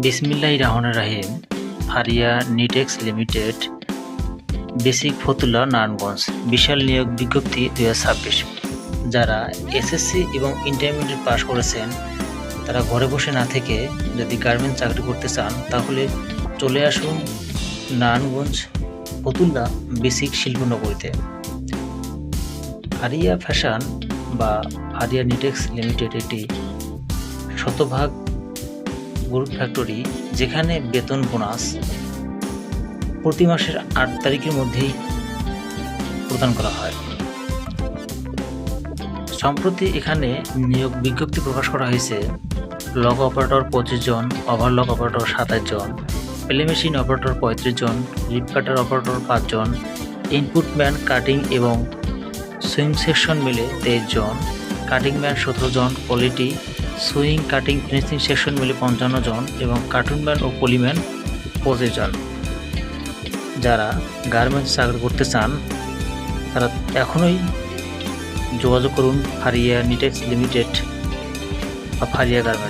বিসমিল্লাহির রহমানির রহিম। ফারিয়া নিটেক্স লিমিটেড, বেসিক ফতুল্লা, নারায়ণগঞ্জ। বিশাল নিয়োগ বিজ্ঞপ্তি 2026। যারা এসএসসি এবং ইন্টারমিডিয়েট পাস করেছেন তারা ঘরে বসে না থেকে যদি গার্মেন্টস চাকরি করতে চান তাহলে চলে আসুন নারায়ণগঞ্জ ফতুল্লা বেসিক শিল্পনগরীতে। ফারিয়া ফ্যাশন বা ফারিয়া নিটেক্স লিমিটেড একটি শতভাগ গ্রুপ ফ্যাক্টরি, যেখানে বেতন বোনাস প্রতি মাসের 8 তারিখের মধ্যেই প্রদান করা হয়। সম্প্রতি এখানে নিয়োগ বিজ্ঞপ্তি প্রকাশ করা হয়েছে। লক অপারেটর 25 জন, ওভারলক অপারেটর 27 জন, প্লে মেশিন অপারেটর 35 জন, রিপ কাটার অপারেটর 5 জন, ইনপুট ম্যান কাটিং এবং সুইং সেকশন মিলে 23 জন, কাটিং ম্যান 17 জন, quality sewing cutting finishing section মিলে 55 জন এবং কার্টুন ম্যান ও পলিম্যান 25 জন। যারা গার্মেন্টস চাকরি করতে চান তারা এখনই যোগাযোগ করুন ফারিয়া নিটেক্স লিমিটেড বা ফারিয়া গার্মেন্টস।